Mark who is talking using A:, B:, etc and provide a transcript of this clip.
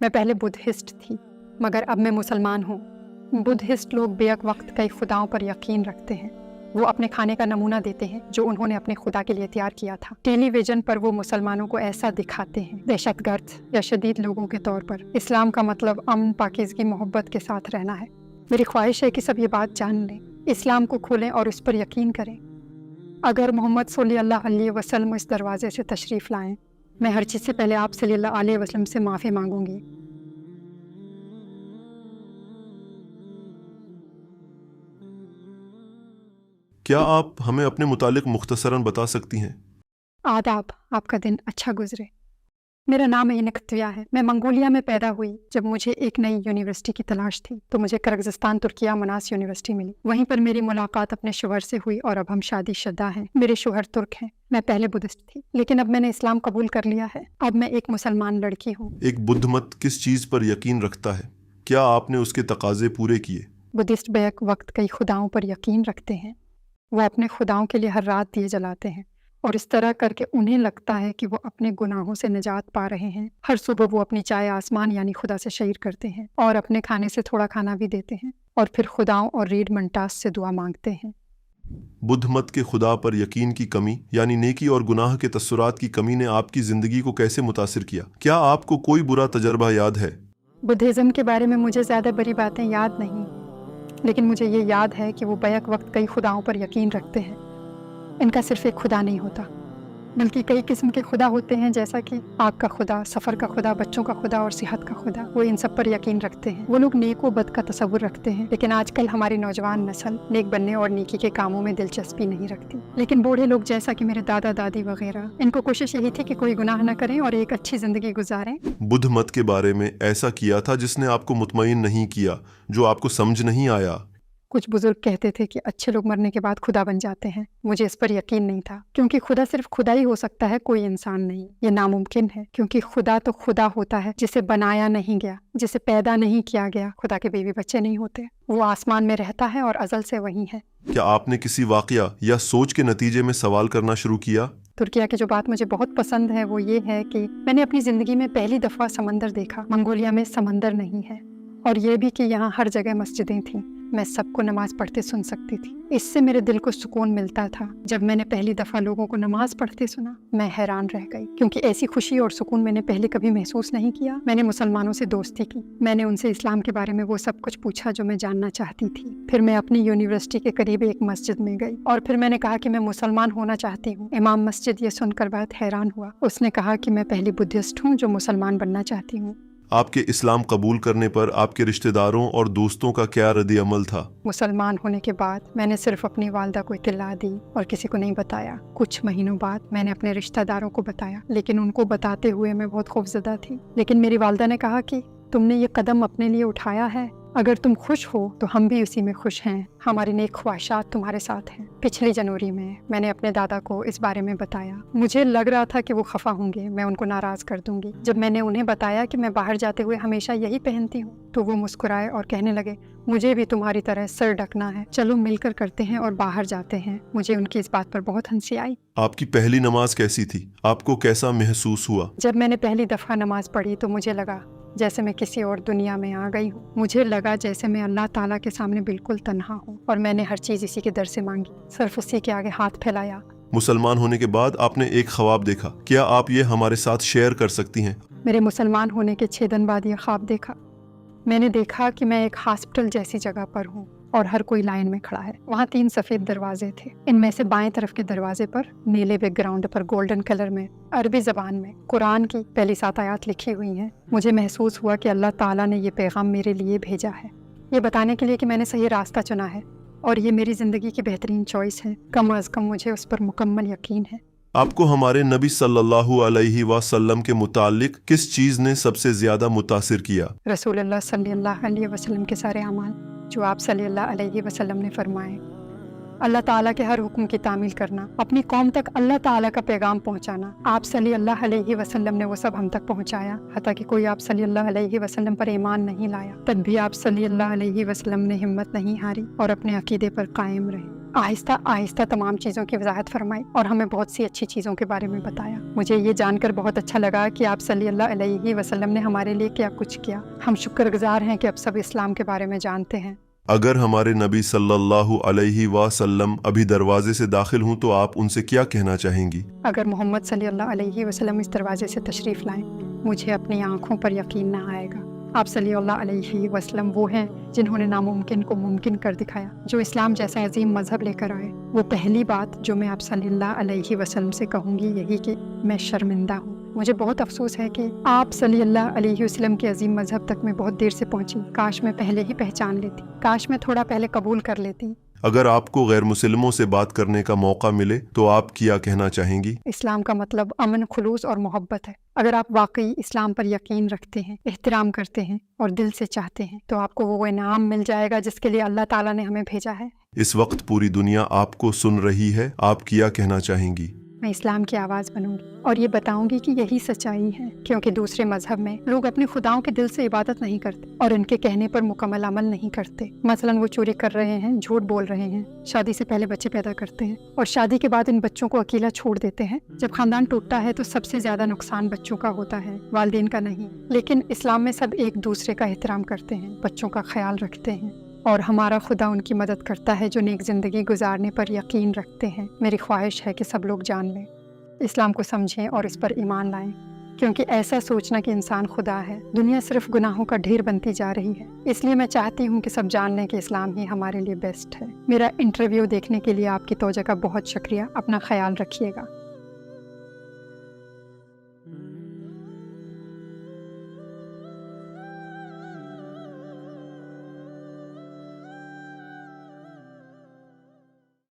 A: میں پہلے بدھسٹ تھی مگر اب میں مسلمان ہوں۔ بدھسٹ لوگ بیک وقت کئی خداؤں پر یقین رکھتے ہیں۔ وہ اپنے کھانے کا نمونہ دیتے ہیں جو انہوں نے اپنے خدا کے لیے تیار کیا تھا۔ ٹیلی ویژن پر وہ مسلمانوں کو ایسا دکھاتے ہیں دہشت گرد یا شدید لوگوں کے طور پر۔ اسلام کا مطلب امن، پاکیزگی، محبت کے ساتھ رہنا ہے۔ میری خواہش ہے کہ سب یہ بات جان لیں، اسلام کو کھولیں اور اس پر یقین کریں۔ اگر محمد صلی اللہ علیہ وسلم اس دروازے سے تشریف لائیں، میں ہر چیز سے پہلے آپ صلی اللہ علیہ وسلم سے معافی مانگوں گی۔
B: کیا آپ ہمیں اپنے متعلق مختصراً بتا سکتی ہیں؟
A: آداب، آپ کا دن اچھا گزرے۔ میرا نام اینکتویا ہے۔ میں منگولیا میں پیدا ہوئی۔ جب مجھے ایک نئی یونیورسٹی کی تلاش تھی تو مجھے کرغزستان ترکیہ مناس یونیورسٹی ملی۔ وہیں پر میری ملاقات اپنے شوہر سے ہوئی اور اب ہم شادی شدہ ہیں۔ میرے شوہر ترک ہیں۔ میں پہلے بدھسٹ تھی لیکن اب میں نے اسلام قبول کر لیا ہے۔ اب میں ایک مسلمان لڑکی ہوں۔
B: ایک بدھ مت کس چیز پر یقین رکھتا ہے؟ کیا آپ نے اس کے تقاضے پورے کیے؟
A: بدھسٹ بیک وقت کئی خداؤں پر یقین رکھتے ہیں۔ وہ اپنے خداؤں کے لیے ہر رات دیے جلاتے ہیں اور اس طرح کر کے انہیں لگتا ہے کہ وہ اپنے گناہوں سے نجات پا رہے ہیں۔ ہر صبح وہ اپنی چائے آسمان یعنی خدا سے شیئر کرتے ہیں اور اپنے کھانے سے تھوڑا کھانا بھی دیتے ہیں اور پھر خداؤں اور ریڈ منٹاس سے دعا مانگتے ہیں۔
B: بدھ مت کے خدا پر یقین کی کمی یعنی نیکی اور گناہ کے تاثرات کی کمی نے آپ کی زندگی کو کیسے متاثر کیا؟ کیا آپ کو کوئی برا تجربہ یاد ہے؟
A: بدھزم کے بارے میں مجھے زیادہ بڑی باتیں یاد نہیں، لیکن مجھے یہ یاد ہے کہ وہ بیک وقت کئی خداؤں پر یقین رکھتے ہیں۔ ان کا صرف ایک خدا نہیں ہوتا بلکہ کئی قسم کے خدا ہوتے ہیں، جیسا کہ آگ کا خدا، سفر کا خدا، بچوں کا خدا اور صحت کا خدا۔ وہ ان سب پر یقین رکھتے ہیں۔ وہ لوگ نیک و بد کا تصور رکھتے ہیں، لیکن آج کل ہماری نوجوان نسل نیک بننے اور نیکی کے کاموں میں دلچسپی نہیں رکھتی۔ لیکن بوڑھے لوگ جیسا کہ میرے دادا دادی وغیرہ، ان کو کوشش یہی تھی کہ کوئی گناہ نہ کریں اور ایک اچھی زندگی گزاریں۔
B: بدھ مت کے بارے میں ایسا کیا تھا جس نے آپ کو مطمئن نہیں کیا، جو آپ کو سمجھ نہیں آیا؟
A: کچھ بزرگ کہتے تھے کہ اچھے لوگ مرنے کے بعد خدا بن جاتے ہیں۔ مجھے اس پر یقین نہیں تھا کیونکہ خدا صرف خدا ہی ہو سکتا ہے، کوئی انسان نہیں۔ یہ ناممکن ہے کیونکہ خدا تو خدا ہوتا ہے جسے بنایا نہیں گیا، جسے پیدا نہیں کیا گیا۔ خدا کے بیوی بچے نہیں ہوتے، وہ آسمان میں رہتا ہے اور ازل سے وہی ہے۔
B: کیا آپ نے کسی واقعہ یا سوچ کے نتیجے میں سوال کرنا شروع کیا؟
A: ترکیہ کی جو بات مجھے بہت پسند ہے وہ یہ ہے کہ میں نے اپنی زندگی میں پہلی دفعہ سمندر دیکھا۔ منگولیا میں سمندر نہیں ہے، اور یہ بھی کہ یہاں ہر جگہ مسجدیں تھیں۔ میں سب کو نماز پڑھتے سن سکتی تھی۔ اس سے میرے دل کو سکون ملتا تھا۔ جب میں نے پہلی دفعہ لوگوں کو نماز پڑھتے سنا، میں حیران رہ گئی کیونکہ ایسی خوشی اور سکون میں نے پہلے کبھی محسوس نہیں کیا۔ میں نے مسلمانوں سے دوستی کی۔ میں نے ان سے اسلام کے بارے میں وہ سب کچھ پوچھا جو میں جاننا چاہتی تھی۔ پھر میں اپنی یونیورسٹی کے قریب ایک مسجد میں گئی اور پھر میں نے کہا کہ میں مسلمان ہونا چاہتی ہوں۔ امام مسجد یہ سن کر بہت حیران ہوا۔ اس نے کہا کہ میں پہلی بدھسٹ ہوں جو مسلمان بننا چاہتی ہوں۔
B: آپ کے اسلام قبول کرنے پر آپ کے رشتہ داروں اور دوستوں کا کیا رد عمل تھا؟
A: مسلمان ہونے کے بعد میں نے صرف اپنی والدہ کو اطلاع دی اور کسی کو نہیں بتایا۔ کچھ مہینوں بعد میں نے اپنے رشتہ داروں کو بتایا، لیکن ان کو بتاتے ہوئے میں بہت خوفزدہ تھی۔ لیکن میری والدہ نے کہا کہ تم نے یہ قدم اپنے لیے اٹھایا ہے، اگر تم خوش ہو تو ہم بھی اسی میں خوش ہیں۔ ہماری نیک خواہشات تمہارے ساتھ ہیں۔ پچھلی جنوری میں نے اپنے دادا کو اس بارے میں بتایا۔ مجھے لگ رہا تھا کہ وہ خفا ہوں گے، میں ان کو ناراض کر دوں گی۔ جب میں نے انہیں بتایا کہ میں باہر جاتے ہوئے ہمیشہ یہی پہنتی ہوں تو وہ مسکرائے اور کہنے لگے، مجھے بھی تمہاری طرح سر ڈھکنا ہے، چلو مل کر کرتے ہیں اور باہر جاتے ہیں۔ مجھے ان کی اس بات پر بہت ہنسی آئی۔
B: آپ کی پہلی نماز کیسی تھی؟ آپ کو کیسا محسوس ہوا؟
A: جب میں نے پہلی دفعہ نماز پڑھی تو مجھے لگا جیسے میں کسی اور دنیا میں آ گئی ہوں۔ مجھے لگا جیسے میں اللہ تعالیٰ کے سامنے بالکل تنہا ہوں، اور میں نے ہر چیز اسی کے در سے مانگی، صرف اسی کے آگے ہاتھ پھیلایا۔
B: مسلمان ہونے کے بعد آپ نے ایک خواب دیکھا، کیا آپ یہ ہمارے ساتھ شیئر کر سکتی ہیں؟
A: میرے مسلمان ہونے کے 6 دن بعد یہ خواب دیکھا۔ میں نے دیکھا کہ میں ایک ہاسپٹل جیسی جگہ پر ہوں اور ہر کوئی لائن میں کھڑا ہے۔ وہاں 3 سفید دروازے تھے۔ ان میں سے بائیں طرف کے دروازے پر نیلے بیک گراؤنڈ پر گولڈن کلر میں عربی زبان میں قرآن کی پہلی 7 آیات لکھی ہوئی ہیں۔ مجھے محسوس ہوا کہ اللہ تعالیٰ نے یہ پیغام میرے لیے بھیجا ہے، یہ بتانے کے لیے کہ میں نے صحیح راستہ چنا ہے اور یہ میری زندگی کی بہترین چوائس ہے۔ کم از کم مجھے اس پر مکمل یقین ہے۔
B: آپ کو ہمارے نبی صلی اللہ علیہ وسلم کے متعلق کس چیز نے سب سے زیادہ متاثر کیا؟
A: رسول اللہ صلی اللہ علیہ وسلم کے سارے اعمال جو آپ صلی اللہ علیہ وسلم نے فرمائے، اللہ تعالیٰ کے ہر حکم کی تعمیل کرنا، اپنی قوم تک اللہ تعالیٰ کا پیغام پہنچانا۔ آپ صلی اللہ علیہ وسلم نے وہ سب ہم تک پہنچایا، حتیٰ کہ کوئی آپ صلی اللہ علیہ وسلم پر ایمان نہیں لایا، تب بھی آپ صلی اللہ علیہ وسلم نے ہمت نہیں ہاری اور اپنے عقیدے پر قائم رہے۔ آہستہ آہستہ تمام چیزوں کی وضاحت فرمائی اور ہمیں بہت سی اچھی چیزوں کے بارے میں بتایا۔ مجھے یہ جان کر بہت اچھا لگا کہ آپ صلی اللہ علیہ وسلم نے ہمارے لیے کیا کچھ کیا۔ ہم شکر گزار ہیں کہ اب سب اسلام کے بارے میں جانتے ہیں۔
B: اگر ہمارے نبی صلی اللہ علیہ وسلم ابھی دروازے سے داخل ہوں تو آپ ان سے کیا کہنا چاہیں گی؟
A: اگر محمد صلی اللہ علیہ وسلم اس دروازے سے تشریف لائیں، مجھے اپنی آنکھوں پر یقین نہ آئے گا۔ آپ صلی اللہ علیہ وسلم وہ ہیں جنہوں نے ناممکن کو ممکن کر دکھایا، جو اسلام جیسا عظیم مذہب لے کر آئے۔ وہ پہلی بات جو میں آپ صلی اللہ علیہ وسلم سے کہوں گی یہی کہ میں شرمندہ ہوں۔ مجھے بہت افسوس ہے کہ آپ صلی اللہ علیہ وسلم کے عظیم مذہب تک میں بہت دیر سے پہنچی۔ کاش میں پہلے ہی پہچان لیتی، کاش میں تھوڑا پہلے قبول کر لیتی۔
B: اگر آپ کو غیر مسلموں سے بات کرنے کا موقع ملے تو آپ کیا کہنا چاہیں گی؟
A: اسلام کا مطلب امن، خلوص اور محبت ہے۔ اگر آپ واقعی اسلام پر یقین رکھتے ہیں، احترام کرتے ہیں اور دل سے چاہتے ہیں تو آپ کو وہ انعام مل جائے گا جس کے لیے اللہ تعالیٰ نے ہمیں بھیجا ہے۔
B: اس وقت پوری دنیا آپ کو سن رہی ہے، آپ کیا کہنا چاہیں گی؟
A: میں اسلام کی آواز بنوں گی اور یہ بتاؤں گی کہ یہی سچائی ہے، کیونکہ دوسرے مذہب میں لوگ اپنے خداؤں کے دل سے عبادت نہیں کرتے اور ان کے کہنے پر مکمل عمل نہیں کرتے۔ مثلاً وہ چوری کر رہے ہیں، جھوٹ بول رہے ہیں، شادی سے پہلے بچے پیدا کرتے ہیں اور شادی کے بعد ان بچوں کو اکیلا چھوڑ دیتے ہیں۔ جب خاندان ٹوٹتا ہے تو سب سے زیادہ نقصان بچوں کا ہوتا ہے، والدین کا نہیں۔ لیکن اسلام میں سب ایک دوسرے کا احترام کرتے ہیں، بچوں کا خیال رکھتے ہیں اور ہمارا خدا ان کی مدد کرتا ہے جو نیک زندگی گزارنے پر یقین رکھتے ہیں۔ میری خواہش ہے کہ سب لوگ جان لیں، اسلام کو سمجھیں اور اس پر ایمان لائیں، کیونکہ ایسا سوچنا کہ انسان خدا ہے، دنیا صرف گناہوں کا ڈھیر بنتی جا رہی ہے۔ اس لیے میں چاہتی ہوں کہ سب جان لیں کہ اسلام ہی ہمارے لیے بیسٹ ہے۔ میرا انٹرویو دیکھنے کے لیے آپ کی توجہ کا بہت شکریہ۔ اپنا خیال رکھیے گا۔